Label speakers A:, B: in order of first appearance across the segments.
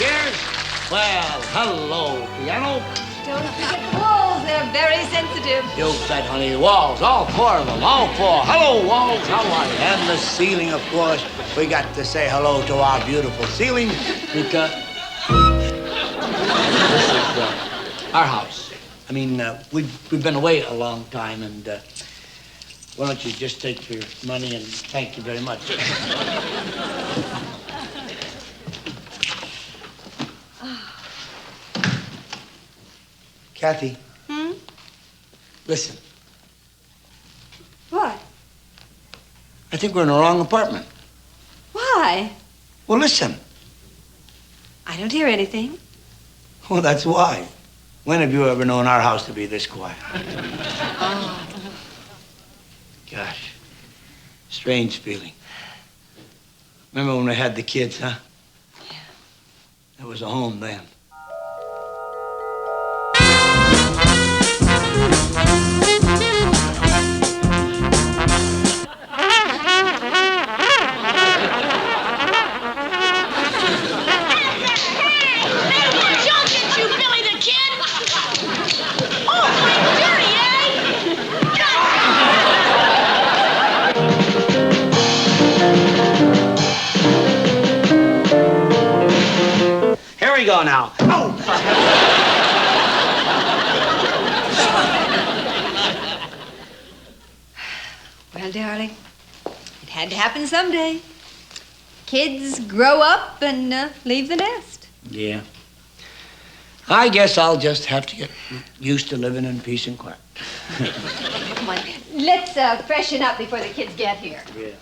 A: Cheers. Well, hello, piano.
B: Don't forget the walls. They're very sensitive.
A: You said, honey, walls. All four of them. All four. Hello, walls. How are you? And the ceiling, of course. We got to say hello to our beautiful ceiling because this is our house. I mean, we've been away a long time, and why don't you just take your money and thank you very much. Kathy. Listen.
B: What?
A: I think we're in the wrong apartment.
B: Why?
A: Well, listen.
B: I don't hear anything.
A: Well, that's why. When have you ever known our house to be this quiet?
B: Oh.
A: Gosh. Strange feeling. Remember when we had the kids, huh?
B: Yeah.
A: That was a home then. Here we go now. Oh!
B: Well, darling, it had to happen someday. Kids grow up and leave the nest.
A: Yeah. I guess I'll just have to get used to living in peace and quiet.
B: Come on, let's freshen up before the kids get here.
A: Yeah.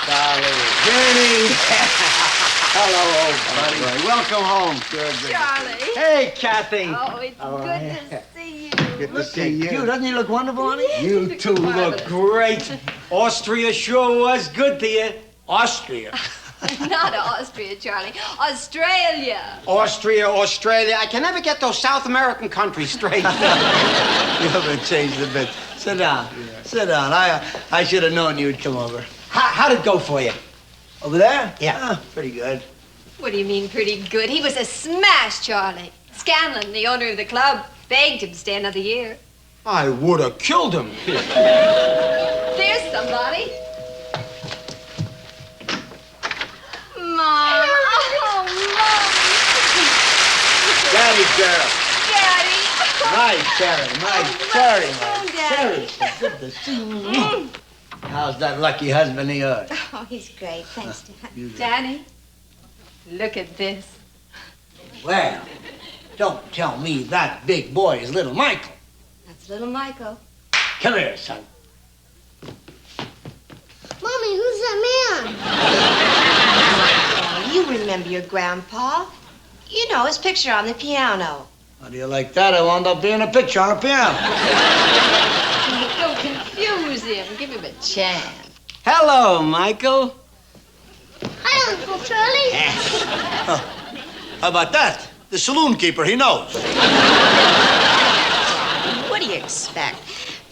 A: Darling, Jenny. Hello, old buddy. Welcome home. Good.
B: Charlie.
C: Hey, Kathy.
B: Oh, it's good to see you.
C: Good to see you.
A: Cute. Doesn't he look wonderful, honey?
C: You two look great. Austria sure was good to you.
A: Austria.
B: Not Austria, Charlie. Australia.
C: Austria, Australia. I can never get those South American countries straight.
A: You haven't changed a bit. Sit down. Yeah. Sit down. I should have known you'd come over.
C: How'd it go for you?
A: Over there?
C: Yeah.
A: Ah, pretty good.
B: What do you mean, pretty good? He was a smash, Charlie. Scanlon, the owner of the club, begged him to stay another year.
C: I would have killed him.
B: There's somebody. Mom. Oh, Mom.
A: Daddy girl.
B: Daddy.
A: Nice, Terry. Nice. Terry,
B: Oh,
A: nice.
B: Daddy.
A: Terry, good to see you. How's that lucky husband of yours?
D: Oh, he's great. Thanks, Dad.
B: Danny, look at this.
A: Well, don't tell me that big boy is little Michael.
B: That's little Michael.
A: Come here, son.
D: Mommy, who's that man?
E: Oh, you remember your grandpa. You know, his picture on the piano.
A: How do you like that? I wound up being a picture on a piano.
B: Don't confuse him. Give him a chance.
C: Hello, Michael.
D: Hi, Uncle Charlie.
A: How about that? The saloon keeper, he knows.
E: What do you expect?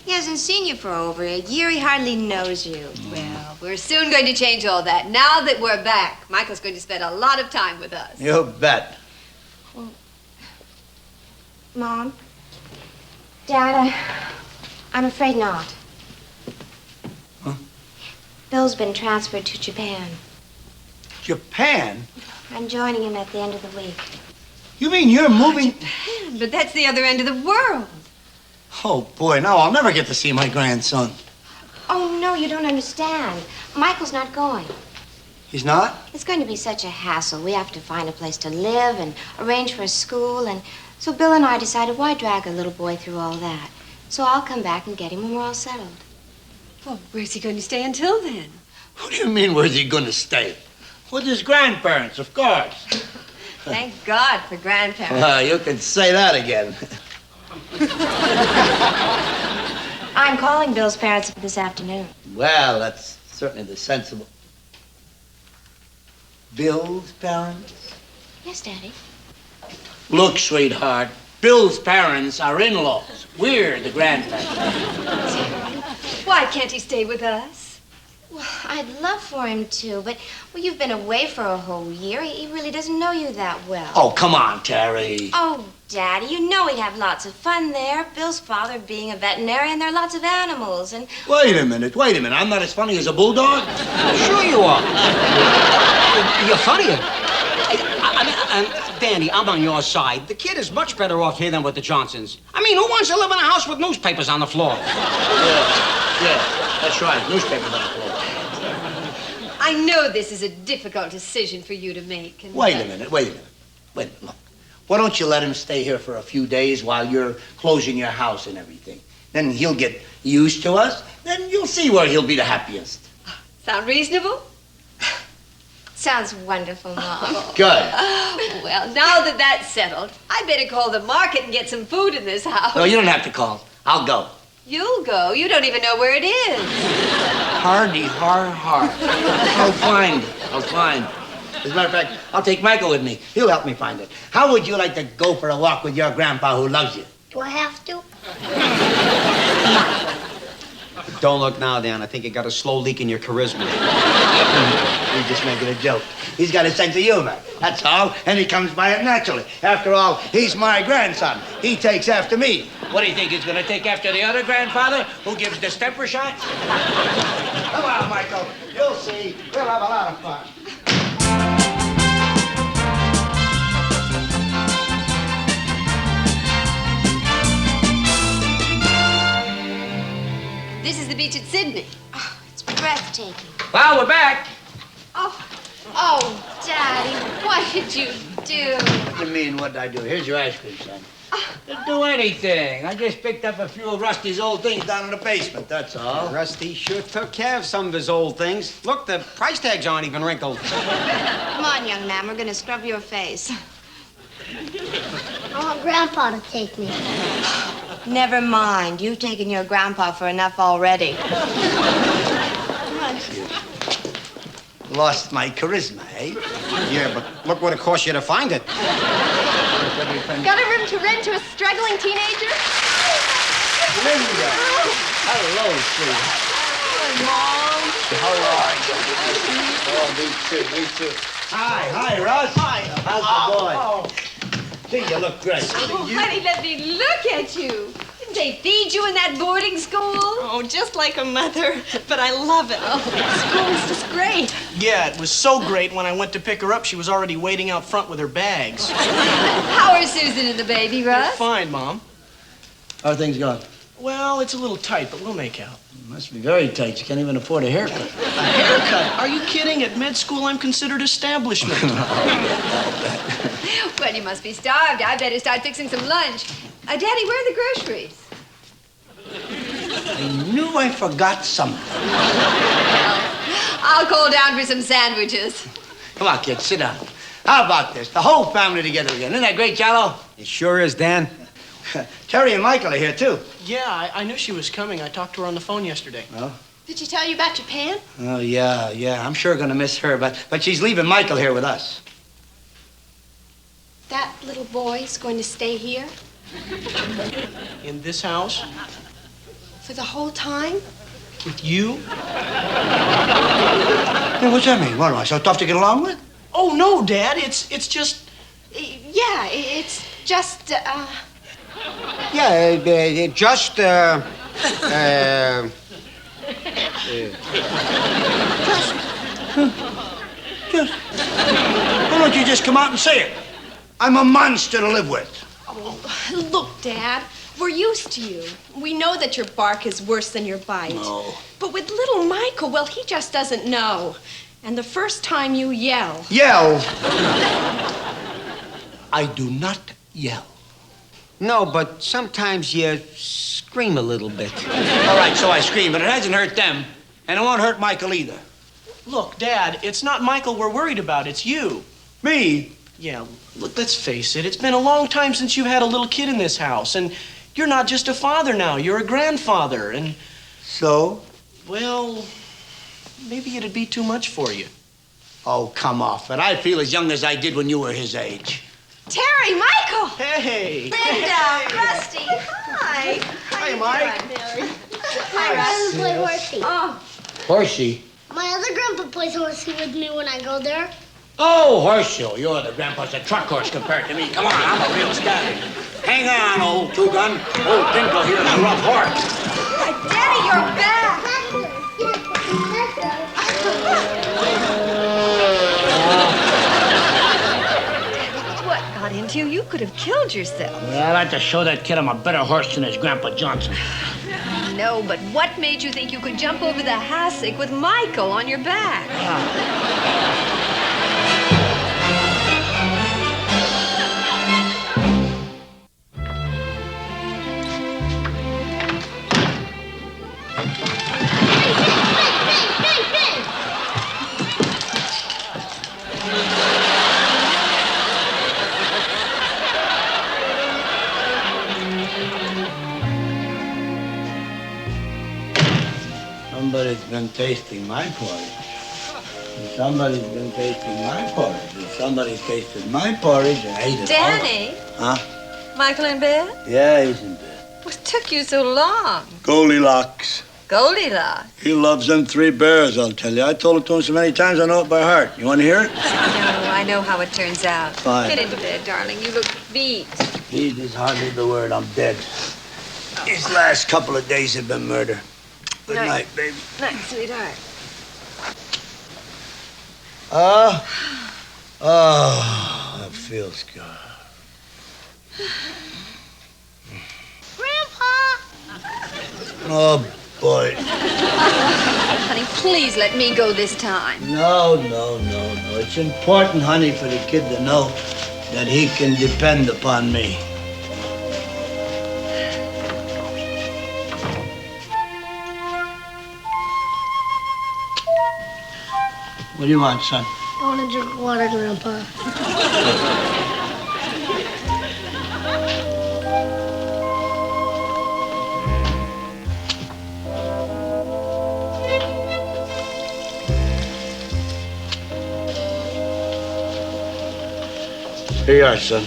E: He hasn't seen you for over a year. He hardly knows you.
B: Well, we're soon going to change all that. Now that we're back, Michael's going to spend a lot of time with us.
A: You bet.
E: Mom? Dad, I'm afraid not.
A: Huh?
E: Bill's been transferred to Japan.
A: Japan?
E: I'm joining him at the end of the week.
A: You mean you're moving?
B: Japan, but that's the other end of the world.
A: Oh, boy, now I'll never get to see my grandson.
E: Oh, no, you don't understand. Michael's not going.
A: He's not?
E: It's going to be such a hassle. We have to find a place to live and arrange for a school. And so Bill and I decided, why drag a little boy through all that? So I'll come back and get him when we're all settled.
B: Well, where's he going to stay until then?
A: What do you mean, where's he going to stay? With his grandparents, of course.
B: Thank God for grandparents.
A: Well, you can say that again.
E: I'm calling Bill's parents this afternoon.
A: Well, that's certainly the sensible. Bill's parents?
E: Yes, Daddy.
A: Look, sweetheart, Bill's parents are in-laws. We're the grandparents.
B: Why can't he stay with us?
E: Well, I'd love for him to, but you've been away for a whole year. He really doesn't know you that well.
A: Oh, come on, Terry.
E: Oh, Daddy, you know we'd have lots of fun there. Bill's father being a veterinarian, there are lots of animals, and...
A: Wait a minute. I'm not as funny as a bulldog?
C: Sure you are. You're funnier. Danny, I'm on your side. The kid is much better off here than with the Johnsons. I mean, who wants to live in a house with newspapers on the floor?
A: Yeah, that's right. Newspapers on the floor.
B: I know this is a difficult decision for you to make. And
A: Wait a minute. Look. Why don't you let him stay here for a few days while you're closing your house and everything? Then he'll get used to us. Then you'll see where he'll be the happiest.
B: Sound reasonable?
E: Sounds wonderful, Mom.
A: Good.
B: Well, now that that's settled, I better call the market and get some food in this house.
A: No, you don't have to call. I'll go.
B: You'll go. You don't even know where it is.
A: Hardy, har. I'll find. As a matter of fact, I'll take Michael with me. He'll help me find it. How would you like to go for a walk with your grandpa who loves you?
D: Do I have to?
C: Don't look now, Dan. I think you got a slow leak in your charisma.
A: He's just making a joke. He's got a sense of humor. That's all. And he comes by it naturally. After all, he's my grandson. He takes after me. What do you think he's going to take after the other grandfather who gives distemper shots? Come on, Michael. You'll see. We'll have a lot of fun.
B: This is the beach at Sydney.
E: Oh, it's breathtaking.
A: Well, we're back.
E: Oh, Daddy, what did you do?
A: What do you mean, what did I do? Here's your ice cream, son. Didn't do anything. I just picked up a few of Rusty's old things down in the basement, that's all.
C: Rusty sure took care of some of his old things. Look, the price tags aren't even wrinkled.
E: Come on, young man, we're gonna scrub your face.
D: I want Grandpa to take me.
E: Never mind. You've taken your grandpa for enough already.
A: Lost my charisma, eh?
C: Yeah, but look what it cost you to find it.
B: Got a room to rent to a struggling teenager?
A: Linda. Hello, sweetheart. How are you? Oh, me too. Hi, Russ. Hi. How's the boy? Gee, you look great.
B: Oh, honey, let me look at you. Didn't they feed you in that boarding school?
F: Oh, just like a mother, but I love it.
B: Oh, school's just great.
F: Yeah, it was so great when I went to pick her up, she was already waiting out front with her bags.
B: How are Susan and the baby, Russ?
F: Fine, Mom.
A: How are things going?
F: Well, it's a little tight, but we'll make out.
A: Must be very tight. You can't even afford a haircut.
F: A haircut? Are you kidding? At med school, I'm considered establishment.
B: Well, you must be starved. I better start fixing some lunch. Daddy, where are the groceries?
A: I knew I forgot something.
B: I'll call down for some sandwiches.
A: Come on, kids, sit down. How about this? The whole family together again. Isn't that great, Jello?
C: It sure is, Dan.
A: Terry and Michael are here, too.
F: Yeah, I knew she was coming. I talked to her on the phone yesterday.
A: Oh?
B: Did she tell you about Japan?
A: Oh, yeah. I'm sure gonna miss her, but she's leaving Michael here with us.
B: That little boy's going to stay here
F: In this house?
B: for the whole time?
F: With you?
A: Hey, what's that mean? What, am I so tough to get along with?
F: Oh, no, Dad. It's just...
B: Yeah, it's just,
C: Yeah, just,
A: Just. Why don't you just come out and say it? I'm a monster to live with.
G: Oh, look, Dad, we're used to you. We know that your bark is worse than your bite.
A: No.
G: But with little Michael, well, he just doesn't know. And the first time you yell.
A: Yell. I do not yell.
C: no, but sometimes you scream a little bit.
A: All right, so I scream, but it hasn't hurt them. And it won't hurt Michael either.
F: Look, Dad, it's not Michael we're worried about. It's you.
A: Me?
F: Yeah, look, let's face it. It's been a long time since you've had a little kid in this house. And you're not just a father now. You're a grandfather. And,
A: So?
F: well, maybe it'd be too much for you.
A: Oh, come off it. I feel as young as I did when you were his age.
B: Terry, Michael!
F: Hey!
B: Linda, Rusty, hi.
F: Hi, Mike.
B: Hi,
D: I
B: Russ.
D: want to play horsey.
B: Oh,
A: Horsey?
D: My other grandpa plays horsey with me when I go there.
C: Oh, horseshoe. You're the grandpa's a truck horse compared to me. Come on, I'm a real stallion. Hang on, old two-gun. Old Pinko here's a rough horse.
B: Daddy, you're back! What got into you? You could have killed yourself.
C: Well, I'd like to show that kid I'm a better horse than his Grandpa Johnson.
B: No, but what made you think you could jump over the hassock with Michael on your back?
A: Somebody's been tasting my porridge. And somebody's been tasting my porridge. And somebody tasted my porridge and ate it
B: Danny?
A: all. Huh?
B: Michael in bed?
A: Yeah, he's in bed.
B: What took you so long?
A: Goldilocks.
B: Goldilocks.
A: He loves them three bears, I'll tell you. I told it to him so many times I know it by heart. You want to hear it?
B: No, I know how it turns out.
A: Fine.
B: Get into bed, darling. You look beat.
A: Beat is hardly the word. I'm dead. These last couple of days have been murder. Good night, baby.
B: Night, sweetheart.
A: That feels good.
D: Grandpa!
A: Oh, boy.
B: Honey, please let me go this time.
A: No. It's important, honey, for the kid to know that he can depend upon me. What do you want, son?
D: I want to drink water, Grandpa.
A: Here you are, son.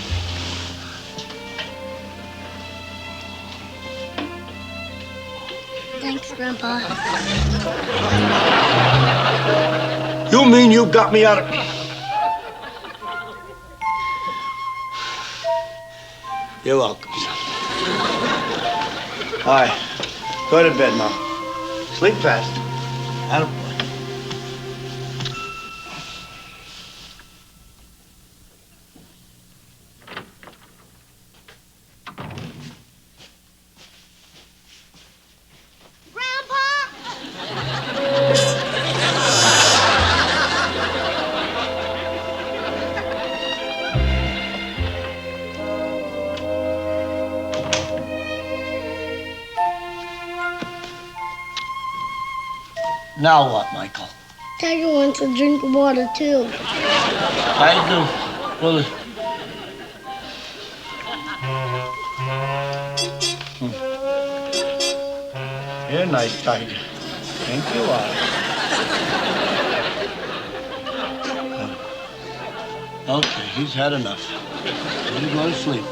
D: Thanks, Grandpa.
A: You mean you got me out of... You're welcome, son. All right. Go to bed now. Sleep fast. Attaboy. Now what, Michael?
D: Tiger wants to drink water, too.
A: I do. Well, you're a nice tiger. Think you are. Okay, he's had enough. You go to sleep.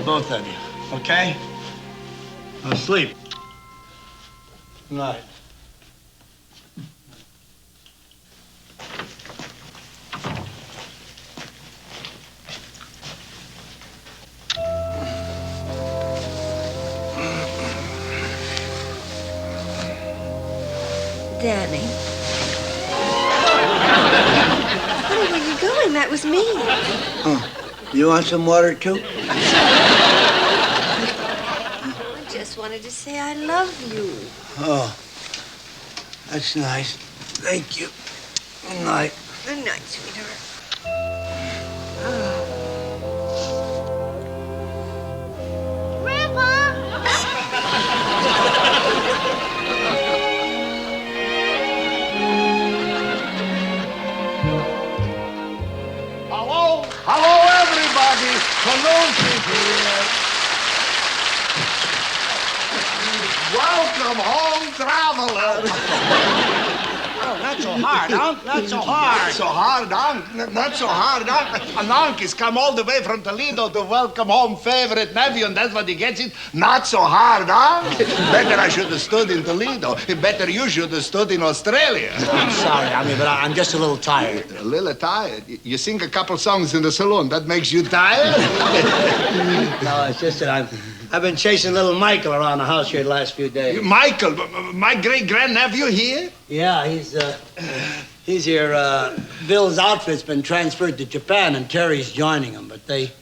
A: Both of you. Okay? Now sleep. Good night.
B: Danny. Honey, where are you going? That was me.
A: You want some water, too?
B: I just wanted to say I love you.
A: Oh, that's nice. Thank you. Good night.
B: Good night, sweetheart.
H: Hello, everybody. Cologne here. Welcome home, travelers.
F: Oh, not
C: Not so hard, Unc. Not so hard.
H: Not so hard, Unc. Not so hard, Unc. An Unc has come all the way from Toledo to welcome home favorite nephew, and that's what he gets it. Not so hard, Unc. Better I should have stood in Toledo. Better you should have stood in Australia.
C: I'm sorry, Honey, but I'm just a little tired.
H: A little tired. You sing a couple songs in the saloon. That makes you tired?
A: No, it's just that I've been chasing little Michael around the house here the last few days.
H: Michael, my great-grandnephew here?
A: Yeah, he's here. Bill's outfit's been transferred to Japan, and Terry's joining him. But they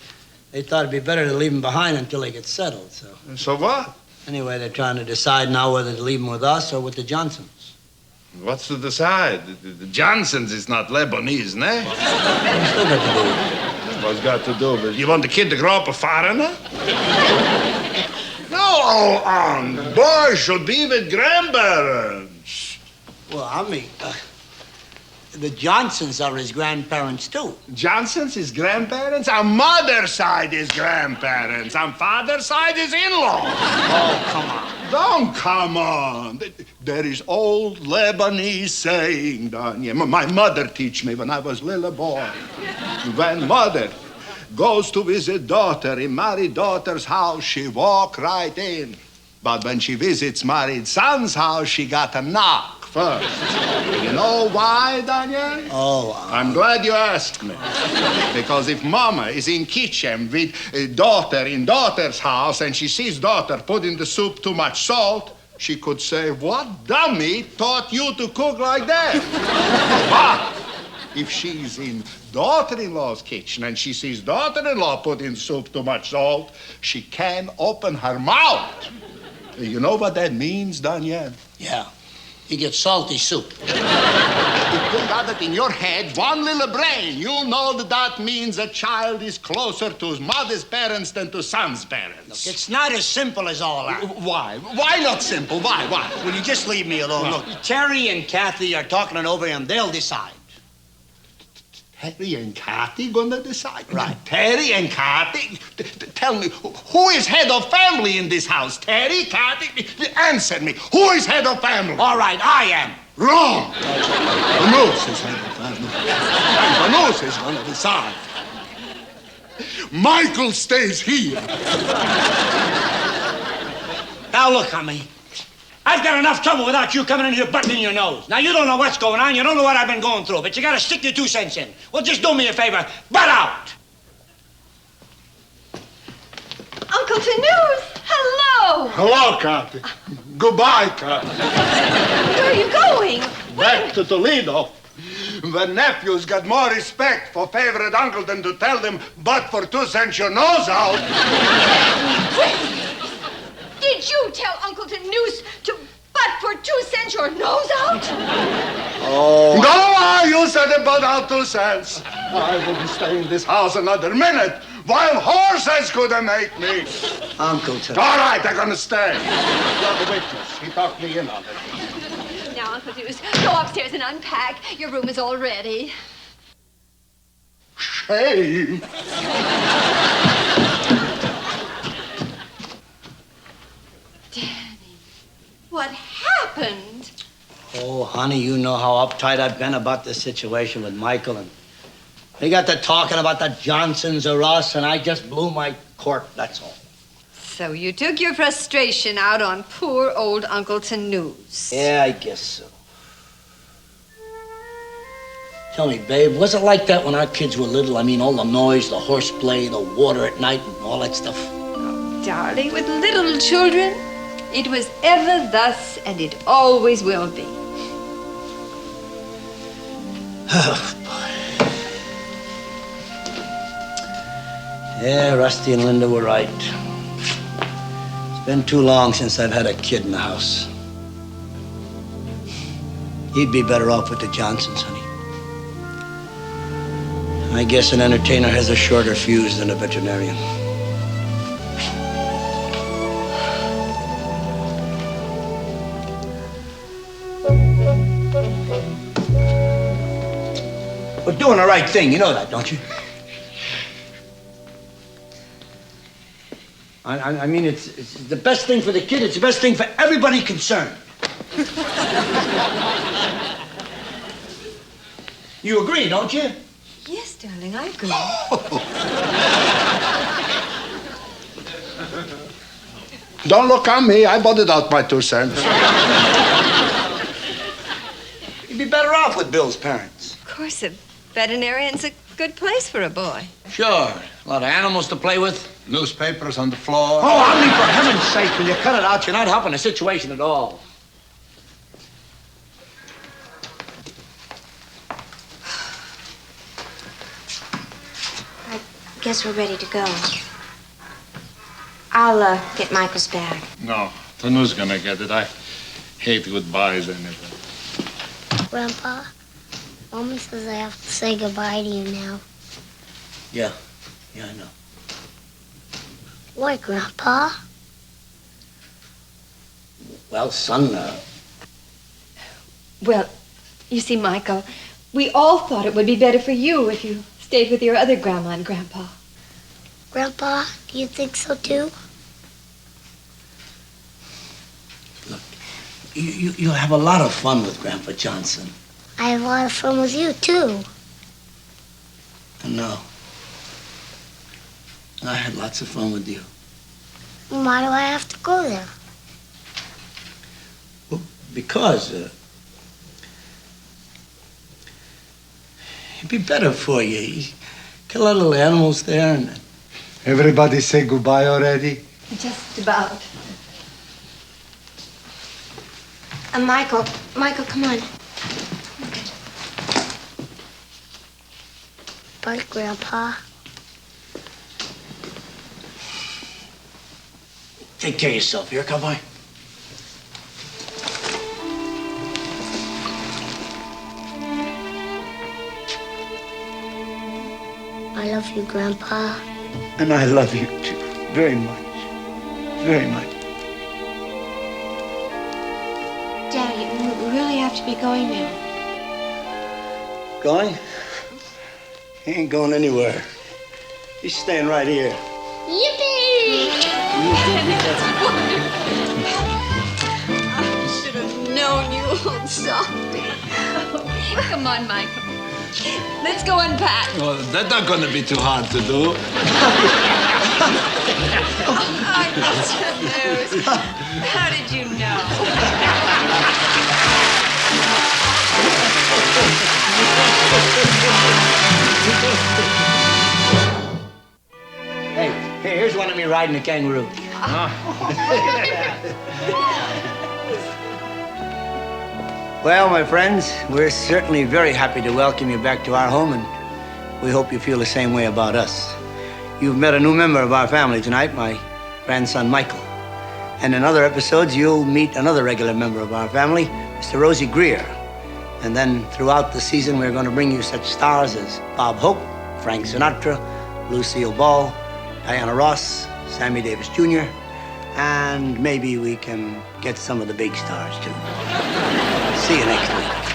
A: thought it'd be better to leave him behind until they get settled.
H: So what?
A: Anyway, they're trying to decide now whether to leave him with us or with the Johnsons.
H: What's to decide? The Johnsons is not Lebanese, ne?
A: What's that got to do with it?
H: What's got to do with it? You want the kid to grow up a foreigner? No, boy should be with grandparents.
A: Well, I mean, the Johnsons are his grandparents, too.
H: Johnson's his grandparents? On mother's side is grandparents. On father's side is in-law.
A: Oh, come on.
H: Don't come on. There is old Lebanese saying, Danya. My mother teach me when I was little boy. When mother goes to visit daughter in married daughter's house, she walk right in. But when she visits married son's house, she got to knock first. You know why, Daniel?
A: Oh,
H: I'm glad you asked me. Because if mama is in kitchen with daughter in daughter's house and she sees daughter put in the soup too much salt, she could say, what dummy taught you to cook like that? But if she's in daughter-in-law's kitchen and she sees daughter-in-law put in soup too much salt, she can't open her mouth. You know what that means, Daniel?
C: Yeah. He gets salty soup.
H: If you got it in your head, one little brain, you'll know that means a child is closer to his mother's parents than to son's parents.
C: Look, it's not as simple as all that.
H: Why? Why not simple? Why?
C: Will you just leave me alone? Look, Terry and Kathy are talking it over and they'll decide.
H: Terry and Kathy gonna decide?
C: Right.
H: Terry and Kathy? Tell me, who is head of family in this house? Terry, Kathy? Answer me. Who is head of family?
C: All right, I am.
H: Wrong. Vanus is head of family. And Vanus is gonna decide. Michael stays here.
C: Now look, honey. I've got enough trouble without you coming in here buttoning your nose. Now, you don't know what's going on. You don't know what I've been going through. But you got to stick your 2 cents in. Well, just do me a favor. Butt out.
B: Uncle Tanuse, hello.
H: Hello, Kathy. Goodbye, Kathy.
B: Where are you going?
H: Back to Toledo. The nephews got more respect for favorite uncle than to tell them, but for 2 cents your nose out.
B: Did you tell Uncle Tanuse to butt for 2 cents your nose out?
H: Oh. No, you said it but out 2 cents. I wouldn't stay in this house another minute while horses couldn't make me.
A: Uncle Tanuse.
H: All right, I'm gonna stay. You're the witness. He talked me in on it.
B: Now, Uncle Tanuse, go upstairs and unpack. Your room is all ready.
H: Shame.
B: Danny, what happened?
A: Oh, honey, you know how uptight I've been about this situation with Michael, and they got to talking about the Johnsons or us, and I just blew my cork, that's all.
B: So you took your frustration out on poor old Uncle Tanuse.
A: Yeah, I guess so. Tell me, babe, was it like that when our kids were little? I mean, all the noise, the horseplay, the water at night, and all that stuff.
B: Oh, darling, with little children, it was ever thus, and it always will be.
A: Oh, boy. Yeah, Rusty and Linda were right. It's been too long since I've had a kid in the house. You'd be better off with the Johnsons, honey. I guess an entertainer has a shorter fuse than a veterinarian. We're doing the right thing, you know that, don't you? I mean, it's the best thing for the kid. It's the best thing for everybody concerned.
C: You agree, don't you?
B: Yes, darling, I agree.
H: Don't look at me. I bought it out my 2 cents.
C: You'd be better off with Bill's parents.
B: Of course, a veterinarian's a good place for a boy.
C: Sure. A lot of animals to play with.
H: Newspapers on the floor.
C: Oh, I mean, for heaven's sake, will you cut it out? You're not helping the situation at all.
E: I guess we're ready to go. I'll get Michael's bag.
H: No, Tanu's gonna get it. I hate goodbyes anyway.
D: Grandpa, Mama says I have to say goodbye to you now.
C: Yeah, I know.
D: Why, Grandpa?
C: Well, son,
B: Well, you see, Michael, we all thought it would be better for you if you stayed with your other grandma and grandpa.
D: Grandpa, do you think so too?
C: you'll have a lot of fun with Grandpa Johnson.
D: I have a lot of fun with you too.
C: I know. I had lots of fun with you.
D: Why do I have to go there?
C: Well, because it'd be better for you. You got a lot of little animals there, and
I: Everybody say goodbye already?
B: Just about.
E: Michael, come on.
D: Bye, Grandpa.
C: take care of yourself. Here, cowboy.
D: I love you, Grandpa.
C: And I love you too, very much, very much.
E: Daddy, we really have to be going now.
C: Going? He ain't going anywhere. He's staying right here.
D: Yippee!
B: I should have known you, old softy. Come on, Michael. Let's go unpack.
H: Well, that's not going to be too hard to do.
B: I must have known. How did you know?
C: Hey, here's one of me riding a kangaroo. Well, my friends, we're certainly very happy to welcome you back to our home, and we hope you feel the same way about us. You've met a new member of our family tonight, my grandson, Michael. And in other episodes, you'll meet another regular member of our family, Mr. Rosie Greer. And then throughout the season, we're going to bring you such stars as Bob Hope, Frank Sinatra, Lucille Ball, Diana Ross, Sammy Davis Jr., and maybe we can get some of the big stars, too. See you next week.